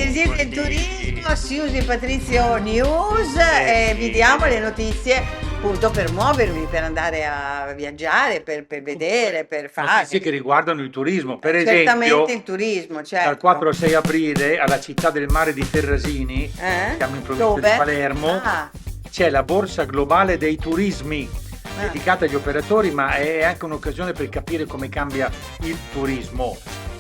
dirigente del turismo, Siusi Patrizio News, e vi diamo le notizie appunto per muovervi, per andare a viaggiare, per vedere, per fare. Notizie che riguardano il turismo, per Certamente esempio, il turismo, dal certo. 4 al 6 aprile alla città del mare di Terrasini, siamo in provincia Dove? di Palermo, Ah, c'è la borsa globale dei turismi dedicata agli operatori, ma è anche un'occasione per capire come cambia il turismo.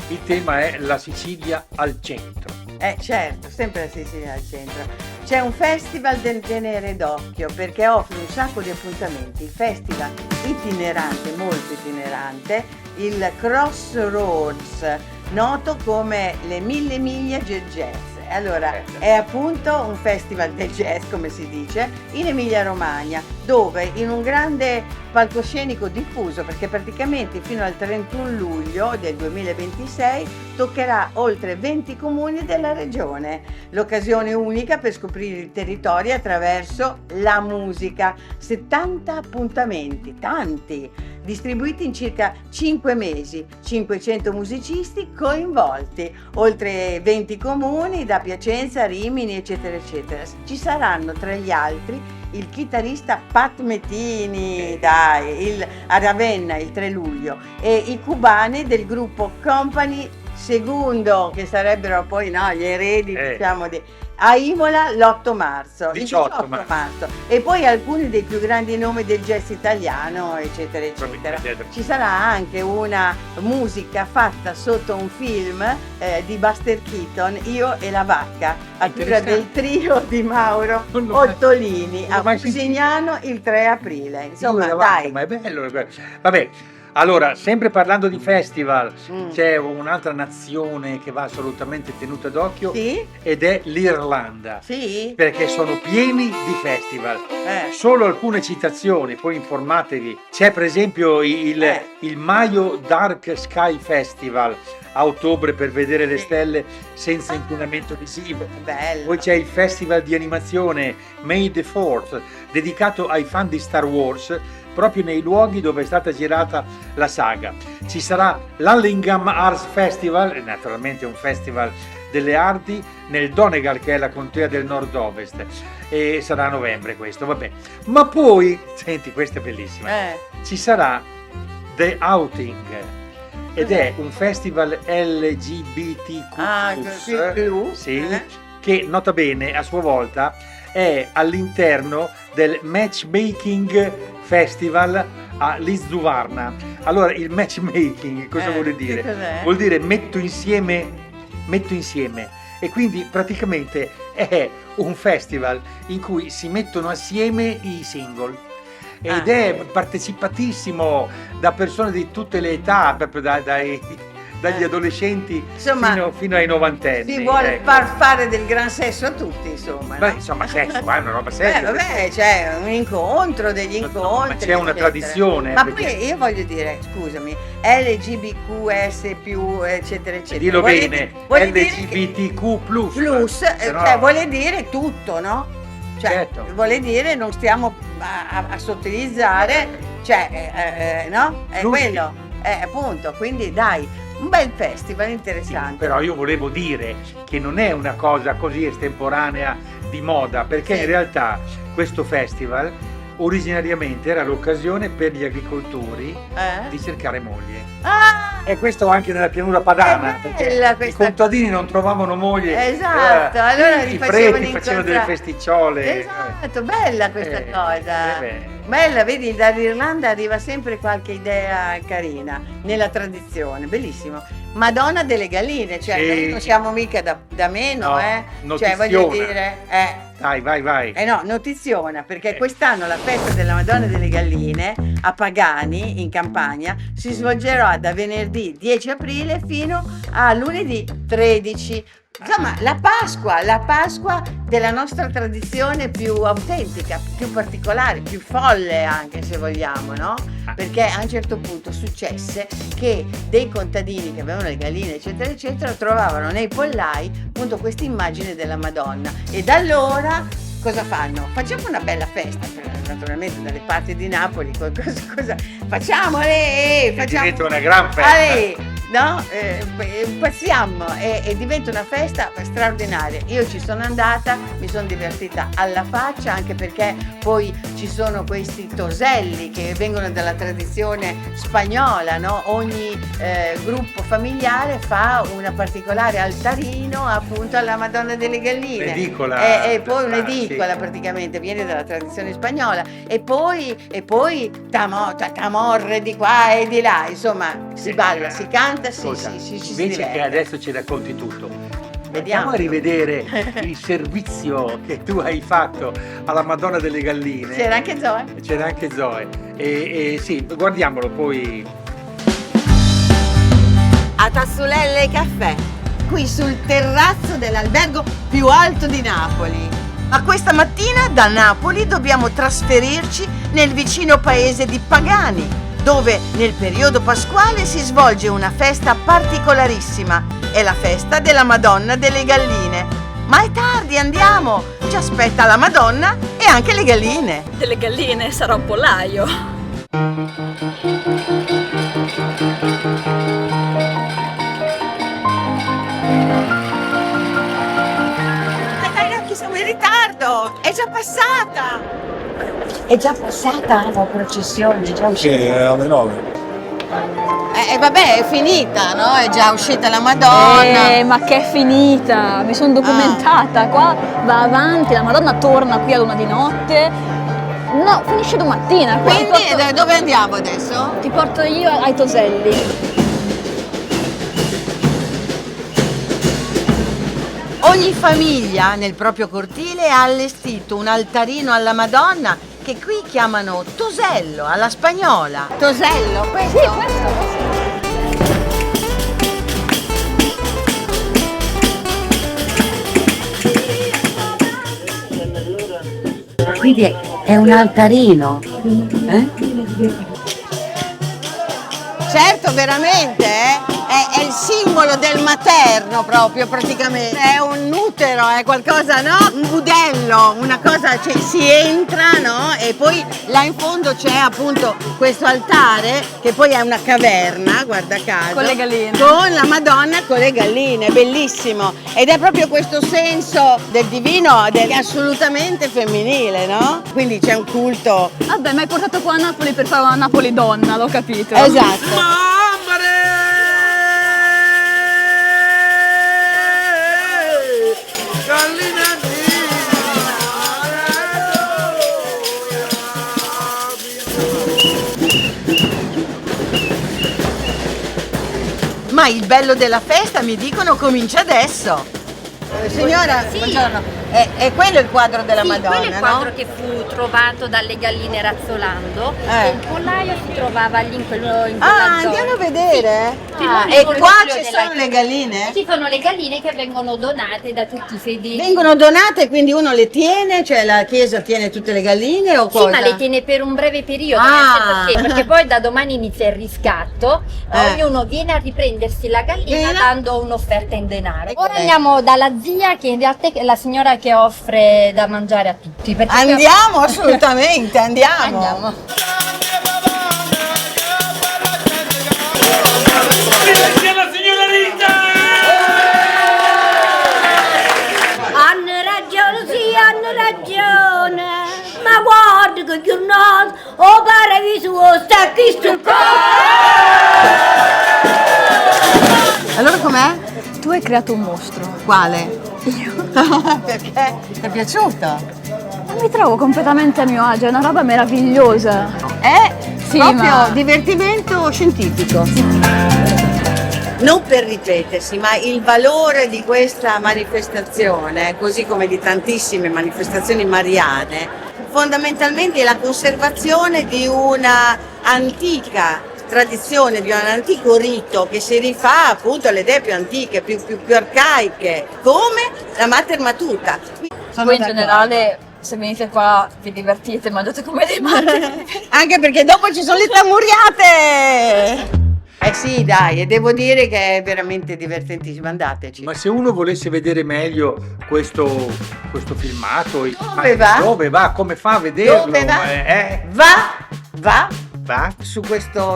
Il tema è la Sicilia al centro. certo, sempre la Sicilia al centro. C'è un festival del tenere d'occhio perché offre un sacco di appuntamenti. Il festival itinerante, molto itinerante, il Crossroads, noto come le 1000 miglia del jazz. Allora, è appunto un festival del jazz, come si dice, in Emilia-Romagna, dove in un grande palcoscenico diffuso, perché praticamente fino al 31 luglio del 2026 toccherà oltre 20 comuni della regione. L'occasione unica per scoprire il territorio attraverso la musica. 70 appuntamenti, tanti, distribuiti in circa 5 mesi, 500 musicisti coinvolti, oltre 20 comuni da Piacenza, Rimini, eccetera, eccetera. Ci saranno tra gli altri il chitarrista Pat Metini, a Ravenna il 3 luglio, e i cubani del gruppo Company Segundo, che sarebbero poi gli eredi, diciamo, a Imola l'8 marzo, il 18 marzo, e poi alcuni dei più grandi nomi del jazz italiano, eccetera, eccetera. Ci sarà anche una musica fatta sotto un film di Buster Keaton, Io e la vacca, a cura del trio di Mauro Ottolini, a Fusignano il 3 aprile. Insomma, dai. Ma è bello. Vabbè. Allora, sempre parlando di festival, c'è un'altra nazione che va assolutamente tenuta d'occhio, ed è l'Irlanda, perché sono pieni di festival. Solo alcune citazioni, poi informatevi. C'è per esempio il Mayo Dark Sky Festival a ottobre, per vedere le stelle senza inquinamento visivo. Bello. Poi c'è il festival di animazione May the 4th, dedicato ai fan di Star Wars, proprio nei luoghi dove è stata girata la saga. Ci sarà l'Allingham Arts Festival, naturalmente un festival delle arti, nel Donegal, che è la contea del nord-ovest, e sarà a novembre questo, vabbè. Ma poi, senti, questa è bellissima, ci sarà The Outing, ed è un festival LGBTQ+, che nota bene a sua volta è all'interno del Matchmaking Festival a Lisduvarna. Allora, il matchmaking cosa vuol dire? Vuol dire metto insieme, e quindi praticamente è un festival in cui si mettono assieme i single. Ed è partecipatissimo da persone di tutte le età, proprio dagli adolescenti, insomma, fino ai novantenni. Si vuole far fare del gran sesso a tutti, insomma. Beh, insomma, sesso, è una roba seria. Vabbè, c'è un incontro, degli incontri. Ma c'è una tradizione. Ma poi io voglio dire, scusami, LGBTQS+, eccetera, eccetera. Dillo bene, LGBTQ+. Cioè, vuole dire tutto, no? Cioè, certo. Vuole dire, non stiamo a sottilizzare, cioè, no? È quello, appunto, quindi dai, un bel festival interessante. Sì, però io volevo dire che non è una cosa così estemporanea di moda, perché in realtà questo festival originariamente era l'occasione per gli agricoltori di cercare moglie. E questo anche nella pianura padana, perché i contadini non trovavano moglie. Esatto, allora i preti facevano delle festicciole. Esatto, bella questa cosa. Bella, vedi, dall'Irlanda arriva sempre qualche idea carina nella tradizione, bellissimo. Madonna delle Galline, cioè noi non siamo mica da meno, cioè voglio dire, vai. No, notiziona, perché quest'anno la festa della Madonna delle Galline a Pagani, in Campania, si svolgerà da venerdì 10 aprile fino a lunedì 13. Insomma, la Pasqua della nostra tradizione più autentica, più particolare, più folle anche, se vogliamo, no? Perché a un certo punto successe che dei contadini che avevano le galline, eccetera, eccetera, trovavano nei pollai appunto questa immagine della Madonna, e da allora cosa fanno? Facciamo una bella festa, naturalmente dalle parti di Napoli, cosa facciamo? Facciamo una gran festa. no? Passiamo e diventa una festa straordinaria. Io ci sono andata, mi sono divertita alla faccia, anche perché poi ci sono questi toselli che vengono dalla tradizione spagnola, no? Ogni gruppo familiare fa una particolare altarino appunto alla Madonna delle Galline. Un'edicola. E poi Sì. un'edicola praticamente, viene dalla tradizione spagnola. E poi tamorre di qua e di là, insomma, si balla, si canta, Ascolta, si invece diverte. che adesso ci racconti tutto, Vediamo. andiamo a rivedere il servizio che tu hai fatto alla Madonna delle Galline. C'era anche Zoe. C'era anche Zoe. E sì, guardiamolo poi. A Tassulelle Caffè, qui sul terrazzo dell'albergo più alto di Napoli. Ma questa mattina da Napoli dobbiamo trasferirci nel vicino paese di Pagani, dove nel periodo pasquale si svolge una festa particolarissima. È la festa della Madonna delle Galline. Ma è tardi, andiamo! Ci aspetta la Madonna e anche le galline. Delle galline, sarà un pollaio. Dai ragazzi, siamo in ritardo! È già passata! È già passata la processione, è già uscita. Sì, alle 9. Vabbè, è finita, no? È già uscita la Madonna. Ma che è finita! Mi sono documentata, qua va avanti, la Madonna torna qui a luna di notte. No, finisce domattina. Qua Quindi dove andiamo adesso? ti porto io ai Toselli. Ogni famiglia nel proprio cortile ha allestito un altarino alla Madonna che qui chiamano tosello, alla spagnola. Tosello, questo? Sì, questo. Quindi è un altarino. Certo, veramente, è il simbolo del materno proprio praticamente. È un utero, è qualcosa, no? Un budello, una cosa, cioè, si entra, no? E poi là in fondo c'è appunto questo altare che poi è una caverna, guarda caso. Con le galline. Con la Madonna con le galline, bellissimo. Ed è proprio questo senso del divino, assolutamente femminile, no? Quindi c'è un culto. Vabbè, mi hai portato qua a Napoli per fare una Napoli donna, l'ho capito. Esatto. Ma il bello della festa, mi dicono, comincia adesso. Signora, Sì. buongiorno. È quello il quadro della Sì, Madonna, quello è il quadro no? che fu trovato dalle galline razzolando Eh. e il pollaio si trovava lì in quella Ah, zona. andiamo a vedere. Sì. Ah, Prima e del qua nucleo ci della- sono le galline? Ci sono le galline che vengono donate da tutti i fedeli. Vengono donate, quindi uno le tiene, cioè la chiesa tiene tutte le galline o Sì, cosa? ma le tiene per un breve periodo, Ah. nel senso che- perché poi da domani inizia il riscatto, ognuno viene a riprendersi la gallina Bene. dando un'offerta in denaro. Ok. Ora andiamo dalla zia che in realtà è la signora che offre da mangiare a tutti. perché Andiamo, assolutamente, andiamo. Andiamo. Hanno ragione, sì, hanno ragione. Ma guarda che giornata, o paradiso sta qui sul Allora com'è? Tu hai creato un mostro. Quale? Io. Perché? Ti è piaciuto? Mi trovo completamente a mio agio, è una roba meravigliosa. È Sì, proprio ma- divertimento scientifico. Non per ripetersi, ma il valore di questa manifestazione, così come di tantissime manifestazioni mariane, fondamentalmente è la conservazione di una antica tradizione, di un antico rito che si rifà appunto alle idee più antiche, più arcaiche, come la Mater Matuta. Voi in generale, se venite qua, vi divertite, mangiate come dei matti. Anche perché dopo ci sono le tamburiate! Eh sì, dai, e devo dire che è veramente divertentissimo, andateci. Ma se uno volesse vedere meglio questo filmato, Dove va? Dove va? Come fa a vederlo? Dove va? Eh? Va Va?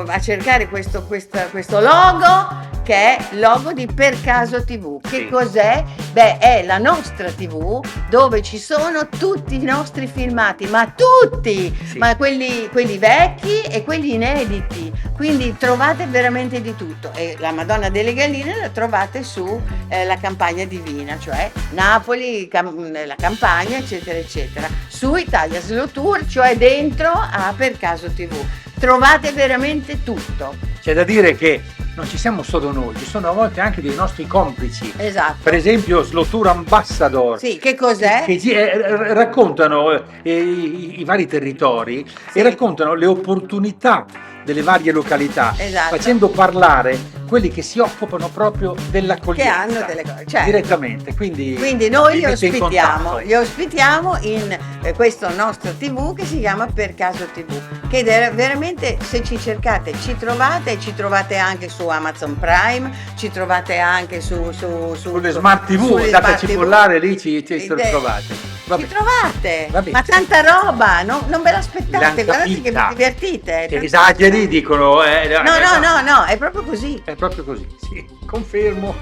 a cercare questo logo, che è logo di Per Caso TV. Che Sì. cos'è? Beh, è la nostra TV dove ci sono tutti i nostri filmati, ma tutti, Sì. ma quelli vecchi e quelli inediti. Quindi trovate veramente di tutto. E la Madonna delle Galline la trovate su la Campagna Divina, cioè Napoli, la Campagna, eccetera, eccetera. Su Italia Slow Tour, cioè dentro a Per Caso TV. Trovate veramente tutto. C'è da dire che non ci siamo solo noi, ci sono a volte anche dei nostri complici. Esatto. Per esempio Slow Tour Ambassador. Sì, che cos'è? Che raccontano i vari territori Sì. e raccontano le opportunità delle varie località, Esatto. facendo parlare quelli che si occupano proprio dell'accoglienza. Che hanno delle cose, certo. Direttamente, quindi Noi vi mette in contatto. li ospitiamo in questo nostro TV che si chiama Per Caso TV, che veramente, se ci cercate ci trovate anche su Amazon Prime, ci trovate anche Sulle smart TV, sulle andate a smart TV. cipollare lì, ci Ed trovate. Vabbè. Ci trovate, Vabbè. ma tanta roba, non ve l'aspettate, L'han guardate che vi capita. divertite. Che esageri, dicono. No, è proprio così. È proprio così, sì, confermo.